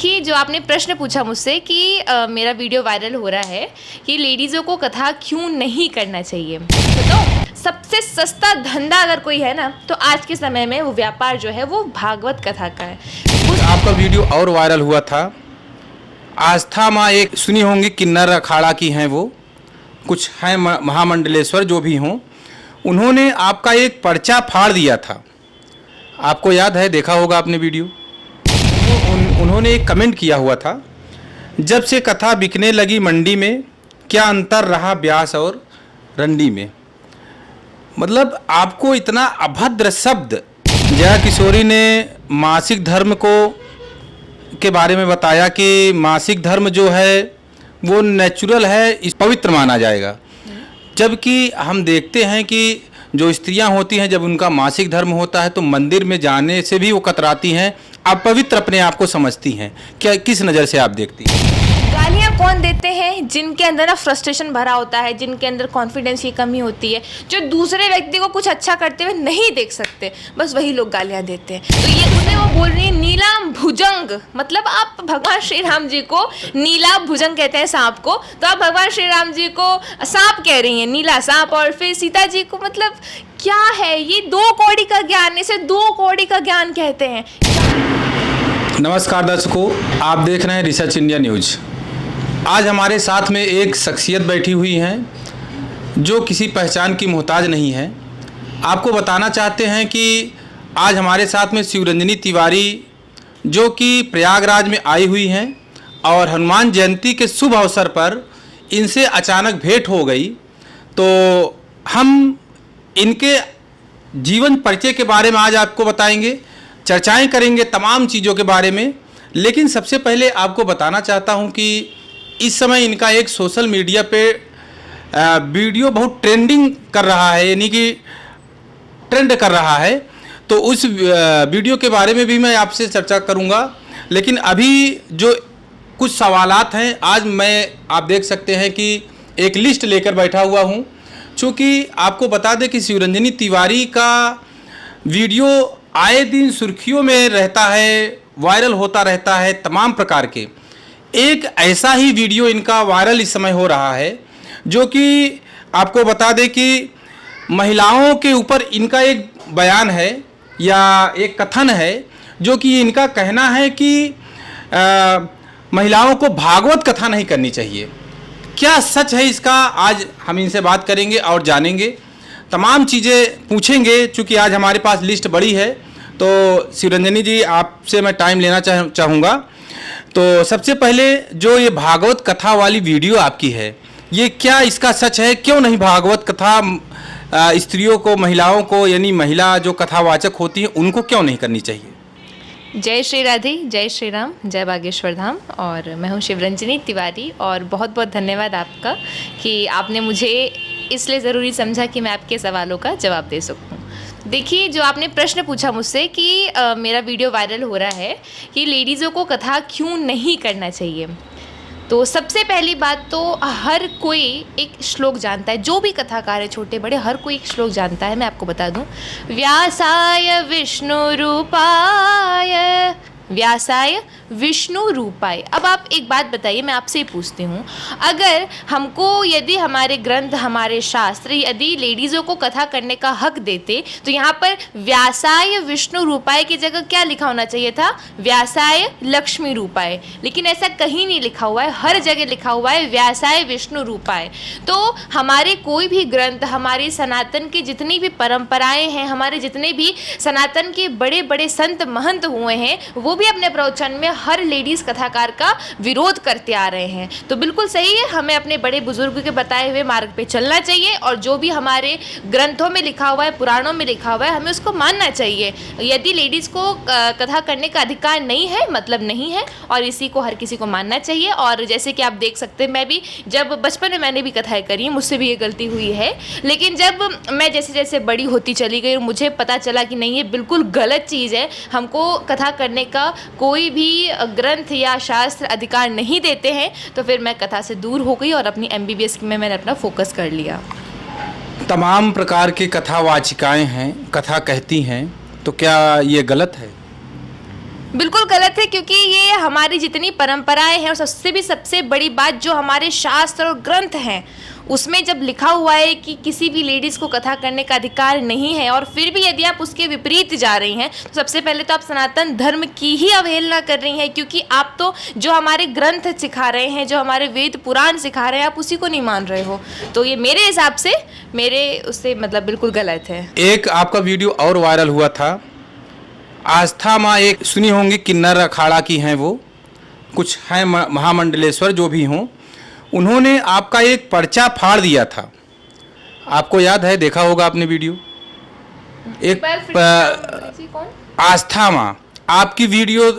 देखिए, जो आपने प्रश्न पूछा मुझसे कि मेरा वीडियो वायरल हो रहा है कि लेडीज़ों को कथा क्यों नहीं करना चाहिए। तो सबसे सस्ता धंधा अगर कोई है ना, तो आज के समय में वो व्यापार जो है वो भागवत कथा का है। आपका वीडियो और वायरल हुआ था। आस्था माँ एक सुनी होंगी, किन्नर अखाड़ा की हैं, वो कुछ हैं महामंडलेश्वर जो भी हों, उन्होंने आपका एक पर्चा फाड़ दिया था। आपको याद है, देखा होगा आपने वीडियो। उन्होंने एक कमेंट किया हुआ था, जब से कथा बिकने लगी मंडी में, क्या अंतर रहा ब्यास और रंडी में। मतलब आपको इतना अभद्र शब्द जया किशोरी ने मासिक धर्म के बारे में बताया कि मासिक धर्म जो है वो नेचुरल है, इस पवित्र माना जाएगा। जबकि हम देखते हैं कि जो स्त्रियां होती हैं, जब उनका मासिक धर्म होता है तो मंदिर में जाने से भी वो कतराती हैं, अपवित्र अपने आप को समझती हैं। क्या, किस नज़र से आप देखती हैं? गालियाँ कौन देते हैं? जिनके अंदर ना फ्रस्ट्रेशन भरा होता है, जिनके अंदर कॉन्फिडेंस की कमी होती है, जो दूसरे व्यक्ति को कुछ अच्छा करते हुए नहीं देख सकते, बस वही लोग गालियाँ देते हैं। तो ये उन्हें वो बोल रही है नीलाम भुजंग, मतलब आप भगवान श्री राम जी को नीला भुजंग कहते हैं सांप को, तो आप भगवान श्री राम जी को सांप कह रही हैं, नीला सांप। और फिर सीता जी को, मतलब क्या है ये? 2 कौड़ी का ज्ञान, इसे 2 कौड़ी का ज्ञान कहते हैं। नमस्कार दर्शकों, आप देख रहे हैं रिसर्च इंडिया न्यूज। आज हमारे साथ में एक शख्सियत बैठी हुई हैं जो किसी पहचान की मोहताज नहीं है। आपको बताना चाहते हैं कि आज हमारे साथ में शिवरंजनी तिवारी, जो कि प्रयागराज में आई हुई हैं, और हनुमान जयंती के शुभ अवसर पर इनसे अचानक भेंट हो गई। तो हम इनके जीवन परिचय के बारे में आज आपको बताएंगे, चर्चाएं करेंगे तमाम चीज़ों के बारे में। लेकिन सबसे पहले आपको बताना चाहता हूं कि इस समय इनका एक सोशल मीडिया पे वीडियो बहुत ट्रेंडिंग कर रहा है, यानी कि ट्रेंड कर रहा है। तो उस वीडियो के बारे में भी मैं आपसे चर्चा करूंगा। लेकिन अभी जो कुछ सवालात हैं, आज आप देख सकते हैं कि एक लिस्ट लेकर बैठा हुआ हूं। चूँकि आपको बता दें कि शिवरंजनी तिवारी का वीडियो आए दिन सुर्खियों में रहता है, वायरल होता रहता है तमाम प्रकार के। एक ऐसा ही वीडियो इनका वायरल इस समय हो रहा है, जो कि आपको बता दें कि महिलाओं के ऊपर इनका एक बयान है या एक कथन है, जो कि इनका कहना है कि महिलाओं को भागवत कथा नहीं करनी चाहिए। क्या सच है इसका? आज हम इनसे बात करेंगे और जानेंगे, तमाम चीज़ें पूछेंगे। चूँकि आज हमारे पास लिस्ट बड़ी है, तो शिवरंजनी जी आपसे मैं टाइम लेना चाहूँगा। तो सबसे पहले जो ये भागवत कथा वाली वीडियो आपकी है, ये क्या इसका सच है? क्यों नहीं भागवत कथा स्त्रियों को, महिलाओं को, यानी महिला जो कथावाचक होती हैं उनको क्यों नहीं करनी चाहिए? जय श्री राधे, जय श्री राम, जय बागेश्वर धाम। और मैं हूँ शिवरंजनी तिवारी, और बहुत बहुत धन्यवाद आपका कि आपने मुझे इसलिए ज़रूरी समझा कि मैं आपके सवालों का जवाब दे सकूँ। देखिए, जो आपने प्रश्न पूछा मुझसे कि मेरा वीडियो वायरल हो रहा है कि लेडीज़ों को कथा क्यों नहीं करना चाहिए। तो सबसे पहली बात तो हर कोई एक श्लोक जानता है, जो भी कथाकार है छोटे बड़े, हर कोई एक श्लोक जानता है। मैं आपको बता दूं, व्यासाय विष्णु रूपाय, व्यासाय विष्णु रूपाय। अब आप एक बात बताइए, मैं आपसे ही पूछती हूँ, अगर हमको, यदि हमारे ग्रंथ, हमारे शास्त्र यदि लेडीज़ों को कथा करने का हक देते, तो यहाँ पर व्यासाय विष्णु रूपाय की जगह क्या लिखा होना चाहिए था? व्यासाय लक्ष्मी रूपाय। लेकिन ऐसा कहीं नहीं लिखा हुआ है, हर जगह लिखा हुआ है व्यासाय विष्णु रूपाय। तो हमारे कोई भी ग्रंथ, हमारे सनातन की जितनी भी परंपराएं हैं, हमारे जितने भी सनातन के बड़े बड़े संत महंत हुए हैं, वो भी अपने प्रवचन में हर लेडीज़ कथाकार का विरोध करते आ रहे हैं। तो बिल्कुल सही है, हमें अपने बड़े बुजुर्ग के बताए हुए मार्ग पे चलना चाहिए, और जो भी हमारे ग्रंथों में लिखा हुआ है, पुराणों में लिखा हुआ है, हमें उसको मानना चाहिए। यदि लेडीज़ को कथा करने का अधिकार नहीं है, मतलब नहीं है, और इसी को हर किसी को मानना चाहिए। और जैसे कि आप देख सकते हैं, मैं भी जब बचपन में मैंने भी कथाएँ करी, मुझसे भी ये गलती हुई है। लेकिन जब मैं जैसे जैसे बड़ी होती चली गई, मुझे पता चला कि नहीं, ये बिल्कुल गलत चीज़ है, हमको कथा करने का कोई भी ग्रंथ या शास्त्र अधिकार नहीं देते हैं, तो फिर मैं कथा से दूर हो गई और अपनी MBBS में मैंने अपना फोकस कर लिया। तमाम प्रकार की कथावाचिकाएं हैं, कथा कहती हैं, तो क्या ये गलत है? बिल्कुल गलत है, क्योंकि ये हमारी जितनी परंपराएं हैं और सबसे बड़ी बात जो हमारे शास्त्र और ग्रंथ हैं उसमें जब लिखा हुआ है कि किसी भी लेडीज़ को कथा करने का अधिकार नहीं है, और फिर भी यदि आप उसके विपरीत जा रही हैं तो सबसे पहले तो आप सनातन धर्म की ही अवहेलना कर रही हैं, क्योंकि आप तो जो हमारे ग्रंथ सिखा रहे हैं, जो हमारे वेद पुराण सिखा रहे हैं, आप उसी को नहीं मान रहे हो। तो ये मेरे हिसाब से उससे मतलब बिल्कुल गलत है। एक आपका वीडियो और वायरल हुआ था, आस्था माँ, एक सुनी होंगी, किन्नर अखाड़ा की हैं वो, कुछ हैं महामंडलेश्वर जो भी हों, उन्होंने आपका एक पर्चा फाड़ दिया था। आपको याद है, देखा होगा आपने वीडियो। आस्था माँ, आपकी वीडियो,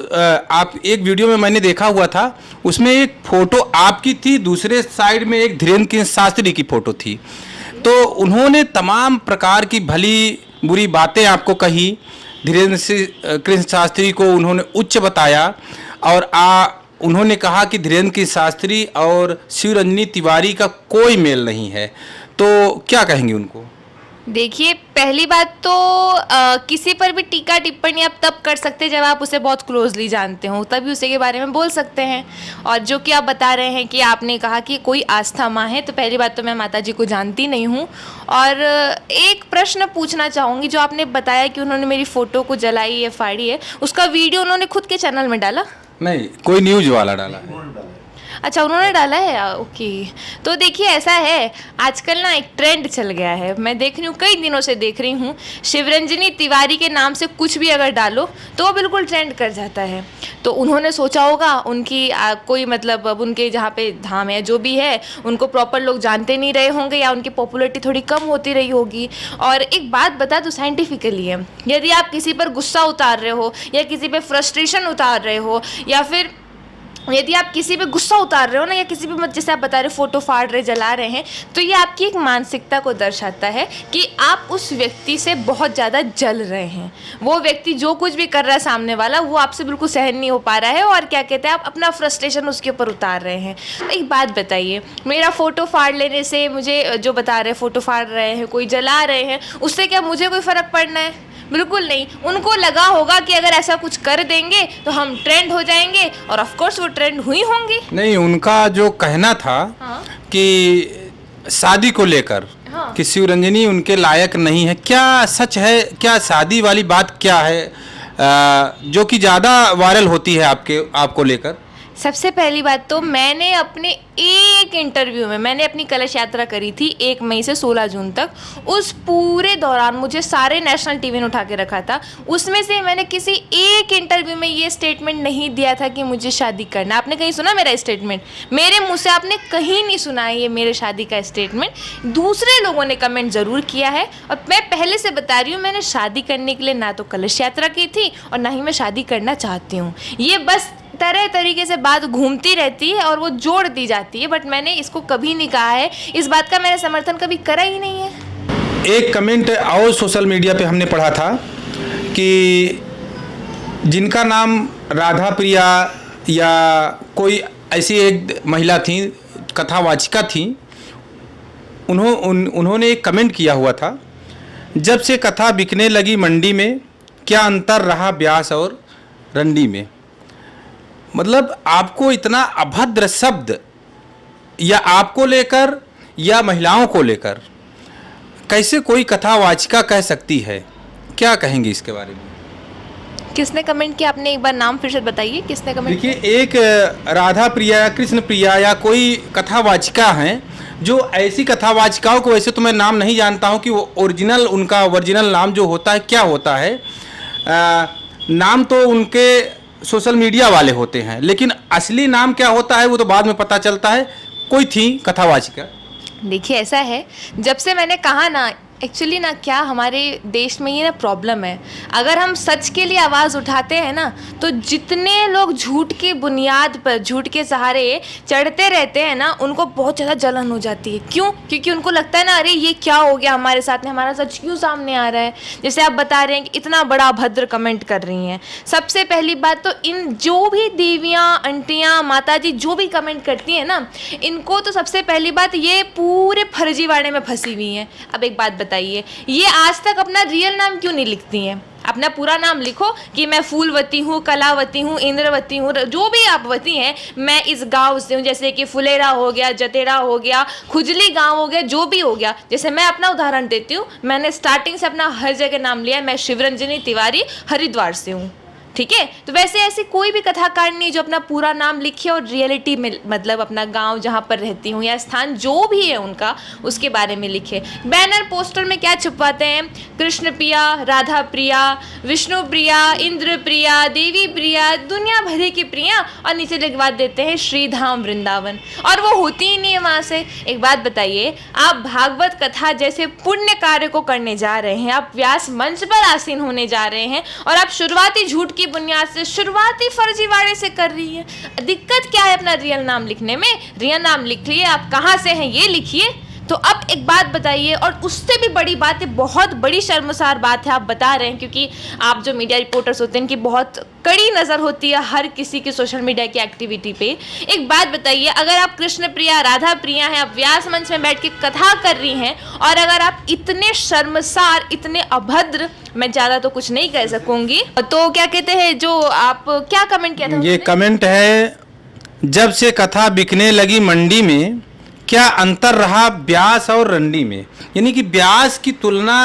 आप एक वीडियो में मैंने देखा हुआ था, उसमें एक फ़ोटो आपकी थी, दूसरे साइड में एक धीरेन्द्र शास्त्री की फ़ोटो थी। तो उन्होंने तमाम प्रकार की भली बुरी बातें आपको कही। धीरेन्द्र कृष्ण शास्त्री को उन्होंने उच्च बताया, और उन्होंने कहा कि धीरेन्द्र कृष्ण शास्त्री और शिवरंजनी तिवारी का कोई मेल नहीं है। तो क्या कहेंगे उनको? देखिए, पहली बात तो किसी पर भी टीका टिप्पणी आप तब कर सकते हैं जब आप उसे बहुत क्लोजली जानते हो, तभी उसे के बारे में बोल सकते हैं। और जो कि आप बता रहे हैं कि आपने कहा कि कोई आस्था माँ है, तो पहली बात तो मैं माता जी को जानती नहीं हूँ। और एक प्रश्न पूछना चाहूँगी, जो आपने बताया कि उन्होंने मेरी फ़ोटो को जलाई है, फाड़ी है, उसका वीडियो उन्होंने खुद के चैनल में डाला? नहीं, कोई न्यूज़ वाला डाला है। अच्छा, उन्होंने डाला है, ओके। तो देखिए, ऐसा है, आजकल ना एक ट्रेंड चल गया है, मैं देख रही हूँ, कई दिनों से देख रही हूँ, शिवरंजनी तिवारी के नाम से कुछ भी अगर डालो तो वो बिल्कुल ट्रेंड कर जाता है। तो उन्होंने सोचा होगा उनकी कोई मतलब, अब उनके जहाँ पे धाम है, जो भी है, उनको प्रॉपर लोग जानते नहीं रहे होंगे, या उनकी पॉपुलैरिटी थोड़ी कम होती रही होगी। और एक बात बता दो, साइंटिफिकली है, यदि आप किसी पर गुस्सा उतार रहे हो, या किसी पे फ्रस्ट्रेशन उतार रहे हो, या फिर यदि आप किसी पे गुस्सा उतार रहे हो ना, या किसी पे जैसे आप बता रहे हो फोटो फाड़ रहे, जला रहे हैं, तो ये आपकी एक मानसिकता को दर्शाता है कि आप उस व्यक्ति से बहुत ज़्यादा जल रहे हैं। वो व्यक्ति जो कुछ भी कर रहा है सामने वाला, वो आपसे बिल्कुल सहन नहीं हो पा रहा है, और क्या कहते हैं, आप अपना फ्रस्ट्रेशन उसके ऊपर उतार रहे हैं। तो एक बात बताइए, मेरा फ़ोटो फाड़ लेने से, मुझे जो बता रहे हैं फ़ोटो फाड़ रहे हैं, कोई जला रहे हैं, उससे क्या मुझे कोई फ़र्क पड़ना है? बिल्कुल नहीं। उनको लगा होगा कि अगर ऐसा कुछ कर देंगे तो हम ट्रेंड हो जाएंगे, और ऑफ कोर्स वो ट्रेंड हुई होंगी। नहीं, उनका जो कहना था, हाँ? कि शादी को लेकर, हाँ? कि शिवरंजनी उनके लायक नहीं है, क्या सच है? क्या शादी वाली बात क्या है जो कि ज़्यादा वायरल होती है आपको लेकर? सबसे पहली बात तो, मैंने अपने एक इंटरव्यू में, मैंने अपनी कलश यात्रा करी थी 1 मई से 16 जून तक, उस पूरे दौरान मुझे सारे नेशनल टीवी ने उठा के रखा था। उसमें से मैंने किसी एक इंटरव्यू में ये स्टेटमेंट नहीं दिया था कि मुझे शादी करना। आपने कहीं सुना मेरा स्टेटमेंट? मेरे मुंह से आपने कहीं नहीं सुना है ये मेरे शादी का स्टेटमेंट। दूसरे लोगों ने कमेंट ज़रूर किया है, और मैं पहले से बता रही हूँ, मैंने शादी करने के लिए ना तो कलश यात्रा की थी, और ना ही मैं शादी करना चाहती हूँ। ये बस तरह तरीके से बात घूमती रहती है और वो जोड़ दी जाती है, बट मैंने इसको कभी नहीं कहा है, इस बात का मैंने समर्थन कभी करा ही नहीं है। एक कमेंट और सोशल मीडिया पे हमने पढ़ा था कि जिनका नाम राधा प्रिया या कोई ऐसी एक महिला थी, कथावाचिका थी, उन्होंने एक कमेंट किया हुआ था, जब से कथा बिकने लगी मंडी में, क्या अंतर रहा ब्यास और रंडी में। मतलब आपको इतना अभद्र शब्द, या आपको लेकर या महिलाओं को लेकर, कैसे कोई कथावाचिका कह सकती है? क्या कहेंगे इसके बारे में? किसने कमेंट किया? आपने एक बार नाम फिर से बताइए, किसने कमेंट किया? देखिए, एक राधा प्रिया या कृष्ण प्रिया या कोई कथावाचिका हैं, जो ऐसी कथावाचिकाओं को, वैसे तो मैं नाम नहीं जानता हूं कि वो उनका ओरिजिनल नाम जो होता है क्या होता है। नाम तो उनके सोशल मीडिया वाले होते हैं, लेकिन असली नाम क्या होता है वो तो बाद में पता चलता है। कोई थी कथावाचिका। देखिए, ऐसा है, जब से मैंने कहा ना, एक्चुअली ना, क्या हमारे देश में ये ना प्रॉब्लम है, अगर हम सच के लिए आवाज़ उठाते हैं ना, तो जितने लोग झूठ की बुनियाद पर, झूठ के सहारे चढ़ते रहते हैं ना, उनको बहुत ज़्यादा जलन हो जाती है। क्यों? क्योंकि उनको लगता है ना, अरे ये क्या हो गया हमारे साथ में, हमारा सच क्यों सामने आ रहा है। जैसे आप बता रहे हैं कि इतना बड़ा अभद्र कमेंट कर रही हैं। सबसे पहली बात तो, इन जो भी देवियाँ, आंटियाँ, माता जी जो भी कमेंट करती हैं ना, इनको तो सबसे पहली बात, ये पूरे फर्जीवाड़े में फंसी हुई हैं। अब एक बात बताइए, ये आज तक अपना रियल नाम क्यों नहीं लिखती हैं? अपना पूरा नाम लिखो कि मैं फूलवती हूँ, कलावती हूँ, इंद्रवती हूँ, जो भी आप वती हैं, मैं इस गांव से हूँ। जैसे कि फुलेरा हो गया, जतेरा हो गया, खुजली गांव हो गया, जो भी हो गया। जैसे मैं अपना उदाहरण देती हूँ, मैंने स्टार्टिंग से अपना हर जगह नाम लिया है, मैं शिवरंजनी तिवारी हरिद्वार से हूँ, ठीक है। तो वैसे ऐसी कोई भी कथाकार नहीं जो अपना पूरा नाम लिखे और रियलिटी में मतलब अपना गांव जहाँ पर रहती हूँ या स्थान जो भी है उनका, उसके बारे में लिखे। बैनर पोस्टर में क्या छुपवाते हैं? कृष्ण प्रिया, राधा प्रिया, विष्णु प्रिया, इंद्र प्रिया, देवी प्रिया, दुनिया भरी की प्रिया, और नीचे लिखवा देते हैं श्री धाम वृंदावन, और वो होती ही नहीं है वहाँ से। एक बात बताइए, आप भागवत कथा जैसे पुण्य कार्य को करने जा रहे हैं, आप व्यास मंच पर आसीन होने जा रहे हैं, और आप शुरुआती झूठ की बुनियाद से, शुरुआती फर्जीवाड़े से कर रही है। दिक्कत क्या है अपना रियल नाम लिखने में? रियल नाम लिख लिए, आप कहाँ से हैं ये लिखिए। तो अब एक बात बताइए, और उससे भी बड़ी बात है, बहुत बड़ी शर्मसार बात है, आप बता रहे हैं, क्योंकि आप जो मीडिया रिपोर्टर्स होते हैं इनकी बहुत कड़ी नज़र होती है हर किसी की सोशल मीडिया की एक्टिविटी पे। एक बात बताइए, अगर आप कृष्ण प्रिया, राधा प्रिया हैं, आप व्यास मंच में बैठ के कथा कर रही हैं, और अगर आप इतने शर्मसार, इतने अभद्र, मैं ज़्यादा तो कुछ नहीं कह सकूंगी, तो क्या कहते हैं, जो आप क्या कमेंट किया था? ये कमेंट है, जब से कथा बिकने लगी मंडी में, क्या अंतर रहा ब्यास और रंडी में। यानी कि ब्यास की तुलना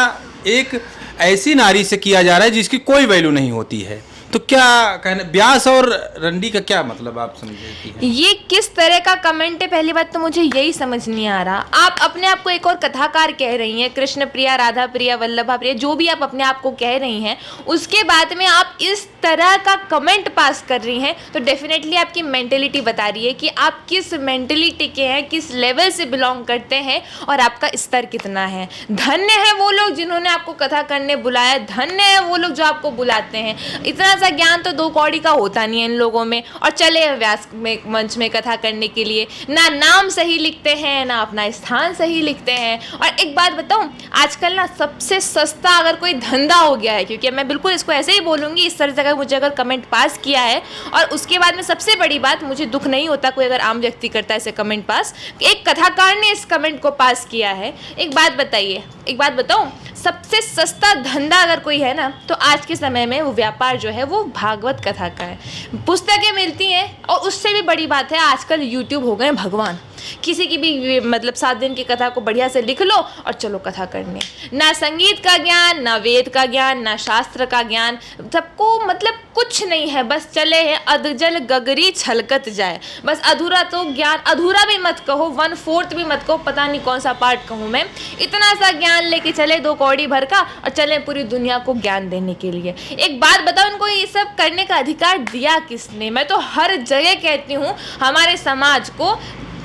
एक ऐसी नारी से किया जा रहा है जिसकी कोई वैल्यू नहीं होती है। तो क्या कहना, ब्यास और रंडी का क्या मतलब आप समझे? ये किस तरह का कमेंट है? पहली बात तो मुझे यही समझ नहीं आ रहा। आप अपने आप को एक और कथाकार कह रही हैं, कृष्ण प्रिया, राधा प्रिया, वल्लभा प्रिया, जो भी आप अपने आप को कह रही हैं, उसके बाद में आप इस तरह का कमेंट पास कर रही हैं, तो डेफिनेटली आपकी मेंटेलिटी बता रही है कि आप किस मेंटेलिटी के हैं, किस लेवल से बिलोंग करते हैं, और आपका स्तर कितना है। धन्य है वो लोग जिन्होंने आपको कथा करने बुलाया, धन्य है वो लोग जो आपको बुलाते हैं। इतना सा ज्ञान तो 2 कौड़ी का होता नहीं है इन लोगों में, और चले व्यास में मंच में कथा करने के लिए, ना नाम सही लिखते हैं, ना अपना स्थान सही लिखते हैं। और एक बात बताऊं, आजकल ना सबसे सस्ता अगर कोई धंधा हो गया है, क्योंकि मैं बिल्कुल इसको ऐसे ही बोलूंगी, इस तरह से अगर मुझे अगर कमेंट पास किया है, और उसके बाद में सबसे बड़ी बात, मुझे दुख नहीं होता कोई अगर आम व्यक्ति करता है ऐसे कमेंट पास, एक कथाकार ने इस कमेंट को पास किया है। एक बात बताइए, एक बात बताऊं, सबसे सस्ता धंधा अगर कोई है ना, तो आज के समय में वो व्यापार जो है वो भागवत कथा का है। पुस्तकें मिलती हैं, और उससे भी बड़ी बात है, आजकल यूट्यूब हो गए भगवान। किसी की भी मतलब 7 दिन की कथा को बढ़िया से लिख लो और चलो कथा करने। ना संगीत का ज्ञान, ना वेद का ज्ञान, ना शास्त्र का ज्ञान, सबको मतलब कुछ नहीं है, बस चले हैं अधजल गगरी छलकत जाए। बस अधूरा तो ज्ञान, अधूरा भी मत कहो, 1/4 भी मत कहो, पता नहीं कौन सा पार्ट कहूँ मैं, इतना सा ज्ञान लेके चले 2 कौड़ी भर का, और चले पूरी दुनिया को ज्ञान देने के लिए। एक बात बताओ, इनको ये सब करने का अधिकार दिया किसने? मैं तो हर जगह कहती हूँ, हमारे समाज को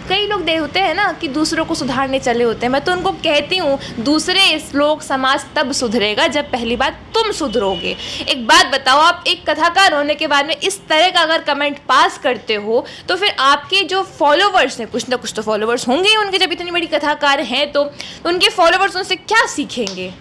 कई लोग होते हैं ना कि दूसरों को सुधारने चले होते हैं, मैं तो उनको कहती हूँ, दूसरे लोग समाज तब सुधरेगा जब पहली बात तुम सुधरोगे। एक बात बताओ, आप एक कथाकार होने के बाद में इस तरह का अगर कमेंट पास करते हो, तो फिर आपके जो फॉलोवर्स हैं, कुछ ना कुछ तो फॉलोवर्स होंगे ही उनके, जब इतनी बड़ी कथाकार हैं तो उनके फॉलोवर्स उनसे क्या सीखेंगे?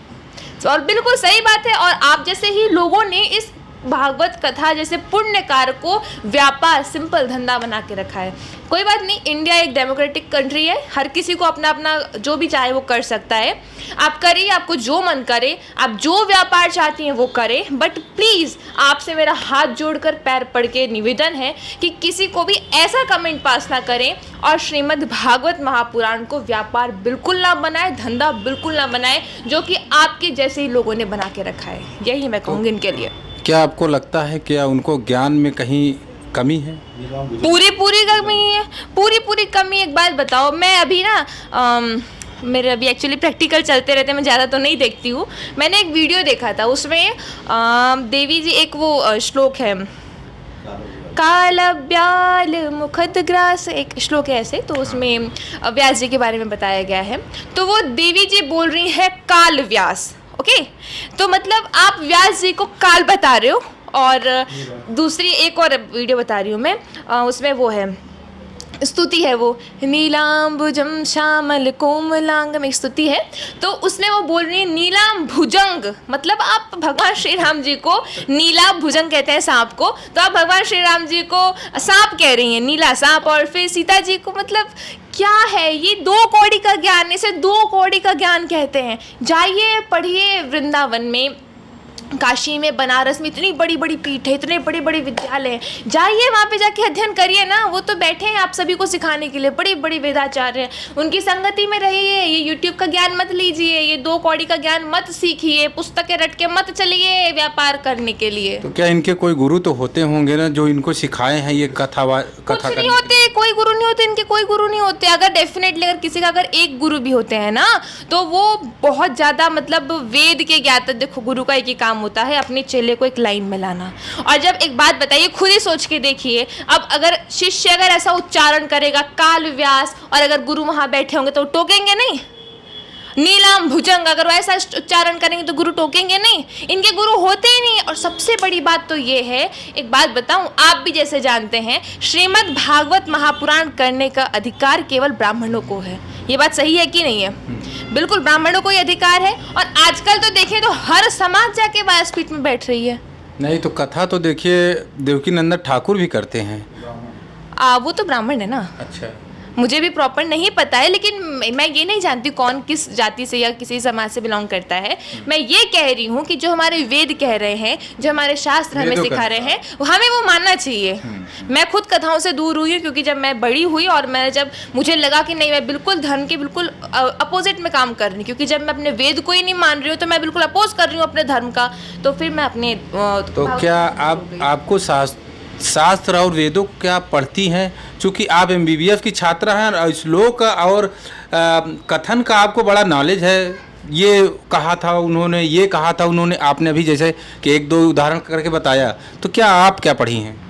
और बिल्कुल सही बात है, और आप जैसे ही लोगों ने इस भागवत कथा जैसे पुण्य कार्य को व्यापार, सिंपल धंधा बना के रखा है। कोई बात नहीं, इंडिया एक डेमोक्रेटिक कंट्री है, हर किसी को अपना अपना जो भी चाहे वो कर सकता है। आप करिए, आपको जो मन करे, आप जो व्यापार चाहती हैं वो करें, बट प्लीज़ आपसे मेरा हाथ जोड़कर पैर पड़ के निवेदन है कि किसी को भी ऐसा कमेंट पास ना करें, और श्रीमद् भागवत महापुराण को व्यापार बिल्कुल ना बनाए, धंधा बिल्कुल ना बनाए, जो कि आपके जैसे ही लोगों ने बना के रखा है। यही मैं कहूँगी इनके लिए। क्या आपको लगता है क्या उनको ज्ञान में कहीं कमी है? पूरी कमी है, पूरी कमी। एक बात बताओ, मैं अभी ना मेरे अभी एक्चुअली प्रैक्टिकल चलते रहते हैं, मैं ज़्यादा तो नहीं देखती हूँ। मैंने एक वीडियो देखा था, उसमें देवी जी, एक वो श्लोक है, कालब्याल मुखदग्रास, एक श्लोक है ऐसे, तो उसमें व्यास जी के बारे में बताया गया है। तो वो देवी जी बोल रही है काल व्यास, ओके। तो मतलब आप व्यास जी को काल बता रहे हो, और दूसरी एक और वीडियो बता रही हूँ मैं, उसमें वो है स्तुति है, वो नीलाम्बुजम श्यामल कोमलांगम, एक स्तुति है, तो उसमें वो बोल रही है नीलाम भुजंग, मतलब आप भगवान श्री राम जी को नीला भुजंग कहते हैं सांप को, तो आप भगवान श्री राम जी को सांप कह रही हैं, नीला सांप, और फिर सीता जी को, मतलब क्या है ये? 2 कौड़ी का ज्ञान, इसे 2 कौड़ी का ज्ञान कहते हैं। जाइए पढ़िए वृंदावन में काशी में, बनारस में इतनी बड़ी बड़ी पीठ है, इतने बड़े बड़े विद्यालय हैं, जाइए वहाँ पे जाके अध्ययन करिए ना। वो तो बैठे हैं आप सभी को सिखाने के लिए, बड़े बड़े वेदाचार्य हैं, उनकी संगति में रहिए। ये यूट्यूब का ज्ञान मत लीजिए, ये 2 कौड़ी का ज्ञान मत सीखिए, पुस्तकें रट के मत चलिए व्यापार करने के लिए। तो क्या इनके कोई गुरु तो होते होंगे ना, जो इनको सिखाए हैं ये कथा कुछ नहीं होते, कोई गुरु नहीं होते इनके, कोई गुरु नहीं होते। अगर डेफिनेटली अगर किसी का अगर एक गुरु भी होते हैं ना, तो वो बहुत ज़्यादा मतलब वेद के ज्ञाता। देखो गुरु का एक ही काम होता है, अपने चेले को एक लाइन में लाना। और जब एक बात बताइए, खुद ही सोच के देखिए, अब अगर शिष्य अगर ऐसा उच्चारण करेगा काल व्यास, और अगर गुरु वहाँ बैठे होंगे तो टोकेंगे नहीं? नीलम भुजंग अगर वो ऐसा उच्चारण करेंगे तो गुरु टोकेंगे नहीं? इनके गुरु होते ही नहीं। और सबसे बड़ी बात तो ये है, एक बात बताऊं, आप भी जैसे जानते हैं, श्रीमद् भागवत महापुराण करने का अधिकार केवल ब्राह्मणों को है। ये बात सही है कि नहीं है? बिल्कुल ब्राह्मणों को ही अधिकार है। और आजकल तो देखें तो हर समाज जाके व्यासपीठ में बैठ रही है। नहीं तो कथा तो देखिए देवकी नंदन ठाकुर भी करते हैं। वो तो ब्राह्मण है ना। अच्छा, मुझे भी प्रॉपर नहीं पता है, लेकिन मैं ये नहीं जानती कौन किस जाति से या किसी समाज से बिलोंग करता है। मैं ये कह रही हूँ कि जो हमारे वेद कह रहे हैं, जो हमारे शास्त्र हमें सिखा रहे हैं, हमें वो मानना चाहिए। मैं खुद कथाओं से दूर हुई हूँ, क्योंकि जब मैं बड़ी हुई और मैं जब मुझे लगा कि नहीं, मैं बिल्कुल धर्म के बिल्कुल अपोजिट में काम कर रही हूँ, क्योंकि जब मैं अपने वेद को ही नहीं मान रही हूँ तो मैं बिल्कुल अपोज कर रही हूँ अपने धर्म का, तो फिर मैं अपने तो क्या आपको शास्त्र और वेदों को क्या पढ़ती हैं? चूँकि आप MBBS की छात्रा हैं और श्लोक और कथन का आपको बड़ा नॉलेज है। ये कहा था उन्होंने, ये कहा था उन्होंने, आपने अभी जैसे कि 1-2 उदाहरण करके बताया, तो क्या आप क्या पढ़ी हैं?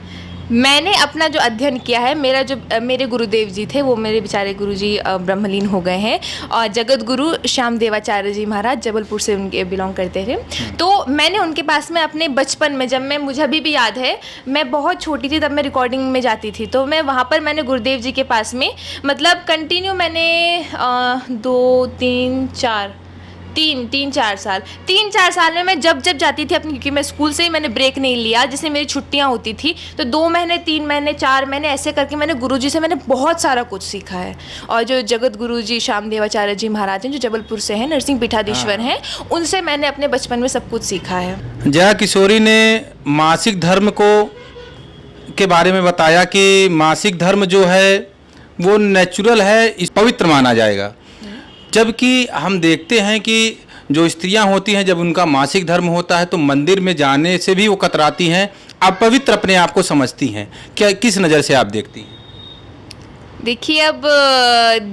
मैंने अपना जो अध्ययन किया है, मेरे गुरुदेव जी थे, वो मेरे बेचारे गुरुजी ब्रह्मलीन हो गए हैं, और जगत गुरु श्याम देवाचार्य जी महाराज जबलपुर से उनके बिलोंग करते थे। तो मैंने उनके पास में अपने बचपन में, जब मुझे अभी भी याद है, मैं बहुत छोटी थी, तब मैं रिकॉर्डिंग में जाती थी, तो मैं वहाँ पर मैंने गुरुदेव जी के पास में मतलब कंटिन्यू मैंने 3-4 साल में मैं जब जाती थी अपनी, क्योंकि मैं स्कूल से ही मैंने ब्रेक नहीं लिया, जिससे मेरी छुट्टियां होती थी, तो 2 महीने 3 महीने 4 महीने ऐसे करके मैंने गुरुजी से मैंने बहुत सारा कुछ सीखा है। और जो जगत गुरुजी श्याम देवाचार्य जी महाराज हैं, जो जबलपुर से हैं, नरसिंह पीठाधीश्वर हैं, उनसे मैंने अपने बचपन में सब कुछ सीखा है। जया किशोरी ने मासिक धर्म के बारे में बताया कि मासिक धर्म जो है वो नेचुरल है, इस पवित्र माना जाएगा। जबकि हम देखते हैं कि जो स्त्रियां होती हैं, जब उनका मासिक धर्म होता है तो मंदिर में जाने से भी वो कतराती हैं, अपवित्र अपने आप को समझती हैं। क्या किस नज़र से आप देखती हैं? देखिए, अब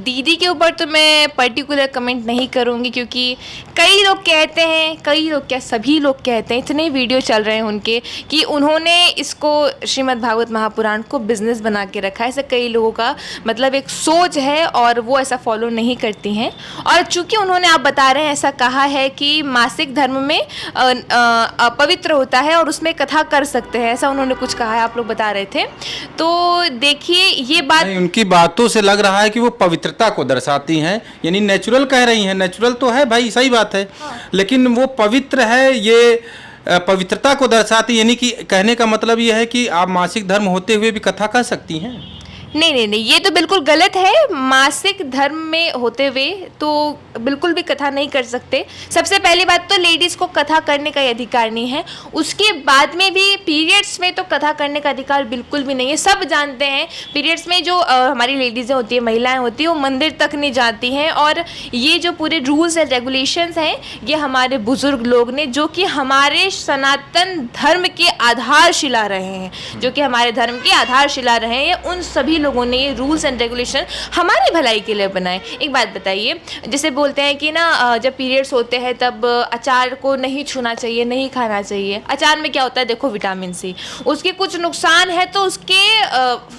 दीदी के ऊपर तो मैं पर्टिकुलर कमेंट नहीं करूँगी, क्योंकि कई लोग कहते हैं, कई लोग क्या सभी लोग कहते हैं, इतने वीडियो चल रहे हैं उनके कि उन्होंने इसको श्रीमद् भागवत महापुराण को बिजनेस बना के रखा है। ऐसा कई लोगों का मतलब एक सोच है और वो ऐसा फॉलो नहीं करती हैं। और चूँकि उन्होंने, आप बता रहे हैं, ऐसा कहा है कि मासिक धर्म में अपवित्र होता है और उसमें कथा कर सकते हैं, ऐसा उन्होंने कुछ कहा है, आप लोग बता रहे थे। तो देखिए, ये बात उनकी बातों से लग रहा है कि वो पवित्रता को दर्शाती हैं, यानी नेचुरल कह रही हैं। नेचुरल तो है भाई, सही बात है, लेकिन वो पवित्र है, ये पवित्रता को दर्शाती, यानी कि कहने का मतलब ये है कि आप मासिक धर्म होते हुए भी कथा कर सकती हैं। नहीं, ये तो बिल्कुल गलत है। मासिक धर्म में होते हुए तो बिल्कुल भी कथा नहीं कर सकते। सबसे पहली बात तो लेडीज़ को कथा करने का अधिकार नहीं है। उसके बाद में भी पीरियड्स में तो कथा करने का अधिकार बिल्कुल भी नहीं है। सब जानते हैं पीरियड्स में जो हमारी लेडीज़ें होती हैं, महिलाएं होती हैं, वो मंदिर तक नहीं जाती हैं। और ये जो पूरे रूल्स एंड रेगुलेशंस हैं, ये हमारे बुज़ुर्ग लोग ने, जो कि हमारे सनातन धर्म के आधारशिला रहे हैं, जो कि हमारे धर्म के आधारशिला रहे हैं, उन सभी लोगों ने ये रूल्स एंड रेगुलेशन हमारी भलाई के लिए बनाए। एक बात बताइए, जैसे बोलते हैं कि ना जब पीरियड्स होते हैं तब अचार को नहीं छूना चाहिए, नहीं खाना चाहिए। अचार में क्या होता है, देखो विटामिन सी, उसके कुछ नुकसान है तो उसके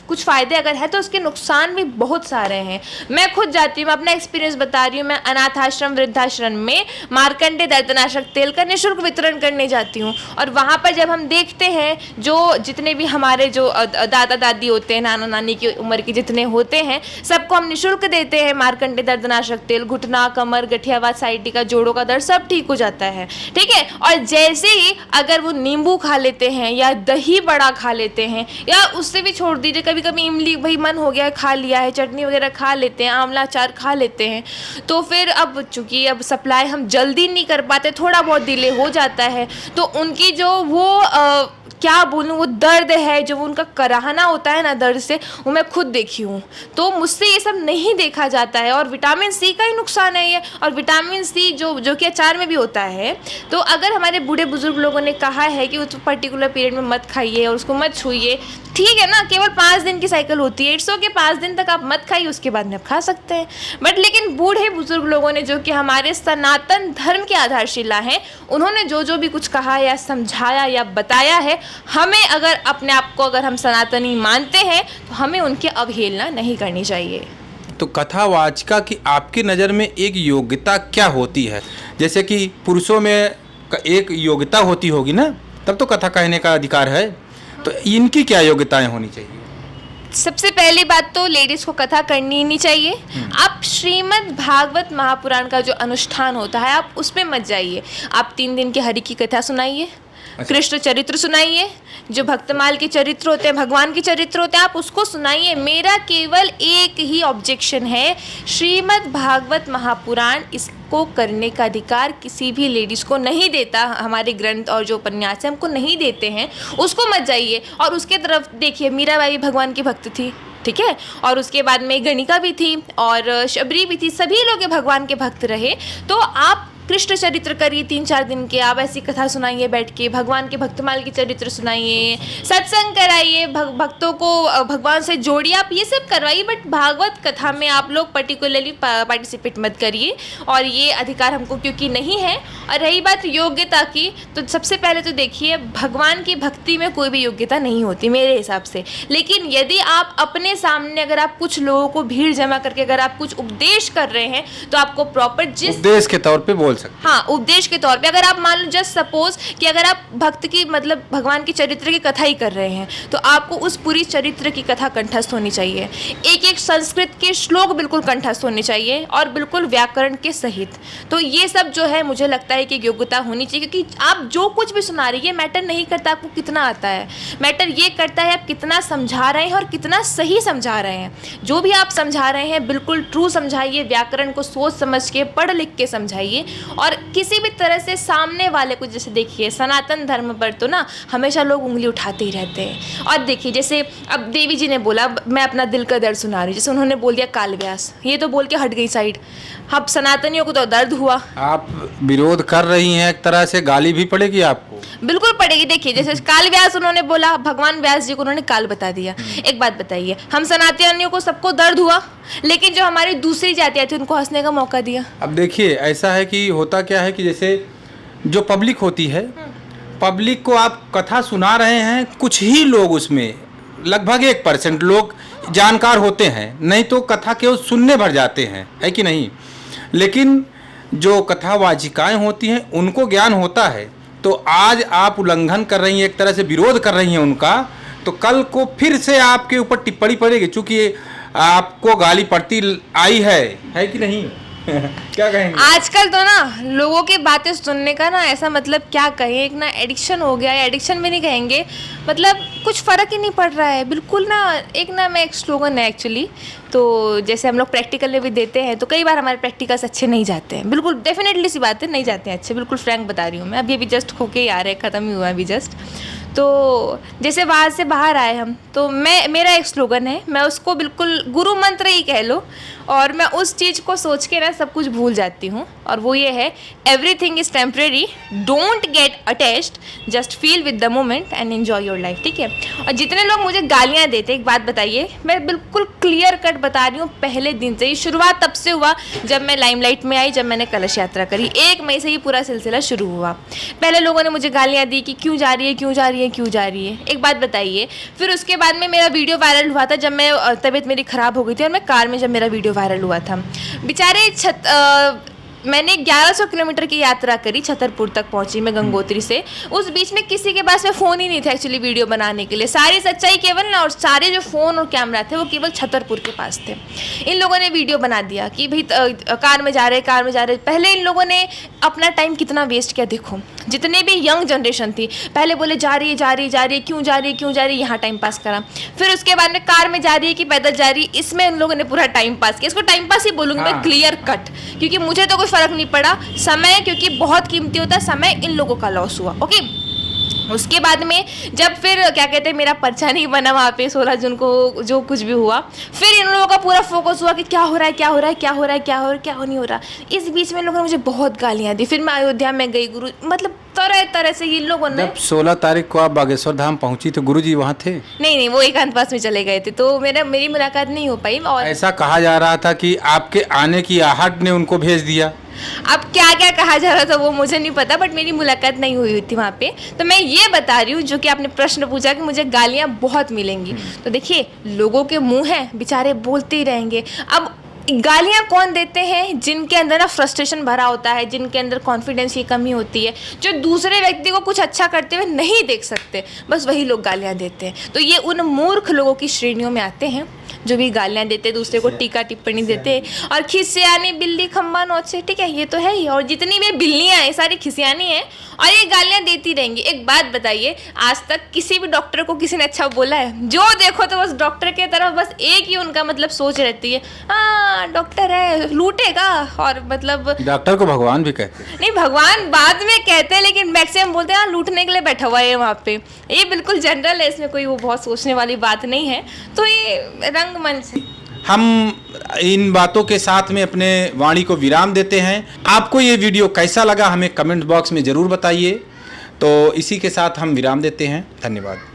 कुछ फ़ायदे अगर है तो उसके नुकसान भी बहुत सारे हैं। मैं खुद जाती हूँ, अपना एक्सपीरियंस बता रही हूँ, मैं अनाथ आश्रम वृद्धाश्रम में मार्कंडे दर्दनाशक तेल का निःशुल्क वितरण करने जाती हूँ। और वहाँ पर जब हम देखते हैं, जो जितने भी हमारे जो दादा दादी होते हैं, नाना नानी की उम्र के जितने होते हैं, सबको हम निःशुल्क देते हैं मार्कंडे दर्दनाशक तेल। घुटना, कमर, गठियावात, साइटिका, जोड़ों का दर्द सब ठीक हो जाता है। जाता है, ठीक है। और जैसे ही अगर वो नींबू खा लेते हैं या दही बड़ा खा लेते हैं, या उससे भी छोड़ दीजिए, कभी कभी इमली भाई मन हो गया खा लिया है, चटनी वगैरह खा लेते हैं, आंवला अचार खा लेते हैं, तो फिर अब चूंकि अब सप्लाई हम जल्दी नहीं कर पाते, थोड़ा बहुत डिले हो जाता है, तो उनकी जो वो क्या बोलूँ, वो दर्द है, जो उनका कराहना होता है ना दर्द से, वो मैं खुद देखी हूँ। तो मुझसे ये सब नहीं देखा जाता है। और विटामिन सी का ही नुकसान है ये। और विटामिन सी जो कि अचार में भी होता है, तो अगर हमारे बूढ़े बुजुर्ग लोगों ने कहा है कि उस पर्टिकुलर पीरियड में मत खाइए और उसको मत छूइए, ठीक है ना, केवल 5 दिन की साइकिल होती है, इट्स ओके, 5 दिन तक आप मत खाइए, उसके बाद में आप खा सकते हैं। बट लेकिन बूढ़े बुजुर्ग लोगों ने, जो कि हमारे सनातन धर्म के आधारशिला हैं, उन्होंने जो भी कुछ कहा या समझाया या बताया है, हमें अगर अपने आप को अगर हम सनातनी मानते हैं तो हमें उनकी अवहेलना नहीं करनी चाहिए। तो कथावाचिका की आपकी नज़र में एक योग्यता क्या होती है? जैसे कि पुरुषों में एक योग्यता होती होगी ना, तब तो कथा कहने का अधिकार है, तो इनकी क्या योग्यताएं होनी चाहिए? सबसे पहली बात तो लेडीज को कथा करनी ही नहीं चाहिए। आप श्रीमद् भागवत महापुराण का जो अनुष्ठान होता है, आप उसमें मत जाइए। आप 3 दिन की हरि की कथा सुनाइए, कृष्ण चरित्र सुनाइए, जो भक्तमाल के चरित्र होते हैं, भगवान के चरित्र होते हैं, आप उसको सुनाइए। मेरा केवल एक ही ऑब्जेक्शन है, श्रीमद् भागवत महापुराण इसको करने का अधिकार किसी भी लेडीज़ को नहीं देता। हमारे ग्रंथ और जो उपन्यास हैं हमको नहीं देते हैं, उसको मत जाइए। और उसके तरफ देखिए, मीराबाई भगवान की भक्त थी, ठीक है, और उसके बाद में गणिका भी थी और शबरी भी थी, सभी लोग भगवान के भक्त रहे। तो आप कृष्ण चरित्र करिए 3-4 दिन के, आप ऐसी कथा सुनाइए बैठ के, भगवान के भक्तमाल के चरित्र सुनाइए, सत्संग कराइए, भक्तों को भगवान से जोड़िए, आप ये सब करवाइए। बट भागवत कथा में आप लोग पर्टिकुलरली पार्टिसिपेट मत करिए, और ये अधिकार हमको क्योंकि नहीं है। और रही बात योग्यता की, तो सबसे पहले तो देखिए, भगवान की भक्ति में कोई भी योग्यता नहीं होती मेरे हिसाब से। लेकिन यदि आप अपने सामने अगर आप कुछ लोगों को भीड़ जमा करके अगर आप कुछ उपदेश कर रहे हैं, तो आपको प्रॉपर जिस उपदेश के तौर पे बोल सकते हैं। हाँ, उपदेश के तौर पे अगर आप मान लो, जस्ट सपोज कि अगर आप भक्त की मतलब भगवान की चरित्र की कथा ही कर रहे हैं, तो आपको उस पूरी चरित्र की कथा कंठस्थ होनी चाहिए। एक संस्कृत के श्लोक बिल्कुल कंठस्थ होने चाहिए, और बिल्कुल व्याकरण के सहित। तो ये सब जो है, मुझे लगता है कि योग्यता होनी चाहिए। क्योंकि आप जो कुछ भी सुना रही है, मैटर नहीं करता आपको कितना आता है, मैटर ये करता है आप कितना समझा रहे हैं और कितना सही समझा रहे हैं। जो भी आप समझा रहे हैं बिल्कुल ट्रू समझाइए, व्याकरण को सोच समझ के पढ़ लिख के समझाइए। और किसी भी तरह से सामने वाले को, जैसे देखिए सनातन धर्म पर तो ना हमेशा लोग उंगली उठाते ही रहते हैं। और देखिए, जैसे अब देवी जी ने बोला, मैं अपना दिल का दर्द सुना रही हूँ, जैसे उन्होंने बोल दिया काल व्यास, ये तो बोल के हट गई साइड। अब सनातनियों को तो दर्द हुआ। आप विरोध कर रही हैं, एक तरह से गाली भी पड़ेगी आपको। बिल्कुल पड़ेगी। देखिए, जैसे काल व्यास उन्होंने बोला, भगवान व्यास जी को उन्होंने काल बता दिया। एक बात बताइए, हम सनातनियों को सबको दर्द हुआ, लेकिन जो हमारी दूसरी जातियाँ थी उनको हंसने का मौका दिया। अब देखिए, ऐसा है कि होता क्या है कि जैसे जो पब्लिक होती है, पब्लिक को आप कथा सुना रहे हैं, कुछ ही लोग उसमें, लगभग 1% लोग जानकार होते हैं, नहीं तो कथा केवल सुनने भर जाते हैं, है कि नहीं। लेकिन जो कथावाचिकाएं होती हैं उनको ज्ञान होता है। तो आज आप उल्लंघन कर रही हैं, एक तरह से विरोध कर रही हैं उनका, तो कल को फिर से आपके ऊपर टिप्पणी पड़ेगी, चूँकि आपको गाली पड़ती आई है कि नहीं। क्या कहेंगे? आजकल तो ना लोगों की बातें सुनने का ना, ऐसा मतलब क्या कहें, एक ना एडिक्शन हो गया है। एडिक्शन भी नहीं कहेंगे, मतलब कुछ फ़र्क ही नहीं पड़ रहा है बिल्कुल ना। एक स्लोगन है एक्चुअली, तो जैसे हम लोग प्रैक्टिकल में भी देते हैं, तो कई बार हमारे प्रैक्टिकल्स अच्छे नहीं जाते हैं, बिल्कुल डेफिनेटली सी बात है, नहीं जाते हैं अच्छे, बिल्कुल फ्रैंक बता रही हूँ मैं। अभी जस्ट होके ही आ रहे, ख़त्म ही हुआ अभी जस्ट। तो जैसे वहाँ से बाहर आए हम, तो मेरा एक स्लोगन है, मैं उसको बिल्कुल गुरु मंत्र ही कह लो, और मैं उस चीज़ को सोच के ना सब कुछ भूल जाती हूँ। और वो ये है, everything is temporary, don't get attached, just feel with the moment and enjoy your life, ठीक है। और जितने लोग मुझे गालियाँ देते, एक बात बताइए, मैं बिल्कुल क्लियर कट बता रही हूँ, पहले दिन से ही शुरुआत तब से हुआ जब मैं लाइमलाइट में आई, जब मैंने कलश यात्रा करी। 1 मई से ही पूरा सिलसिला शुरू हुआ। पहले लोगों ने मुझे गालियाँ दी कि क्यों जा रही है, क्यों जा रही है, क्यों जा रही है। एक बात बताइए, फिर उसके बाद में मेरा वीडियो वायरल हुआ था, जब मैं तबीयत मेरी ख़राब हो गई थी और मैं कार में जब मेरा वीडियो वायरल हुआ था। बेचारे मैंने 1100 किलोमीटर की यात्रा करी, छतरपुर तक पहुंची मैं गंगोत्री से। उस बीच में किसी के पास में फ़ोन ही नहीं था एक्चुअली वीडियो बनाने के लिए। सारी सच्चाई केवल ना, और सारे जो फ़ोन और कैमरा थे वो केवल छतरपुर के पास थे। इन लोगों ने वीडियो बना दिया कि भाई कार में जा रहे, कार में जा रहे। पहले इन लोगों ने अपना टाइम कितना वेस्ट किया देखो। जितने भी यंग जनरेशन थी पहले बोले जा रही है, जा रही है, जा रही है, क्यों जा रही है, क्यों जा रही है, यहाँ टाइम पास करा। फिर उसके बाद में कार में जा रही है कि पैदल जा रही है, इसमें इन लोगों ने पूरा टाइम पास किया। इसको टाइम पास ही बोलूँगी मैं, क्लियर कट, क्योंकि मुझे तो कोई फ़र्क नहीं पड़ा। समय क्योंकि बहुत कीमती होता है, समय इन लोगों का लॉस हुआ। ओके, उसके बाद में जब फिर क्या कहते हैं मेरा पर्चा नहीं बना वहाँ पे 16 जून को, जो कुछ भी हुआ, फिर इन लोगों का पूरा फोकस हुआ कि क्या हो रहा है, क्या हो रहा है, क्या हो रहा है, क्या हो रहा है, क्या हो नहीं हो रहा। इस बीच में इन लोगों ने मुझे बहुत गालियाँ दी। फिर मैं अयोध्या में गई, गुरु मतलब तरह तरह से इन लोगों ने। जब 16 तारीख को आप बागेश्वर धाम पहुंची तो गुरुजी वहां थे? नहीं, वो एकांतवास में चले गए थे, तो मेरी मुलाकात नहीं हो पाई। और ऐसा कहा जा रहा था कि आपके आने की आहट ने उनको भेज दिया। अब क्या क्या कहा जा रहा था वो मुझे नहीं पता, बट मेरी मुलाकात नहीं हुई थी वहाँ पे। तो मैं ये बता रही हूँ, जो कि आपने प्रश्न पूछा कि मुझे गालियाँ बहुत मिलेंगी, तो देखिए लोगों के मुंह हैं, बेचारे बोलते ही रहेंगे। अब गालियाँ कौन देते हैं? जिनके अंदर ना फ्रस्ट्रेशन भरा होता है, जिनके अंदर कॉन्फिडेंस की कमी होती है, जो दूसरे व्यक्ति को कुछ अच्छा करते हुए नहीं देख सकते, बस वही लोग गालियाँ देते हैं। तो ये उन मूर्ख लोगों की श्रेणियों में आते हैं जो भी गालियाँ देते, दूसरे को टीका टिप्पणी देते और खिसियानी बिल्ली खम्बा नोचे। ठीक है, ये तो है ही। और जितनी भी बिल्लियाँ हैं सारी खिसियानी हैं और ये गालियाँ देती रहेंगी। एक बात बताइए, आज तक किसी भी डॉक्टर को किसी ने अच्छा बोला है? जो देखो तो बस डॉक्टर के तरफ बस एक ही उनका मतलब सोच रहती है, हाँ डॉक्टर है लूटेगा। और मतलब डॉक्टर को भगवान भी कहते हैं। नहीं, भगवान बाद में कहते हैं, लेकिन मैक्सिमम बोलते हैं हाँ लूटने के लिए बैठा हुआ है वहाँ पे। ये बिल्कुल जनरल है, इसमें कोई वो बहुत सोचने वाली बात नहीं है। तो ये रंगमंच है। हम इन बातों के साथ में अपने वाणी को विराम देते हैं। आपको ये वीडियो कैसा लगा हमें कमेंट बॉक्स में ज़रूर बताइए। तो इसी के साथ हम विराम देते हैं। धन्यवाद।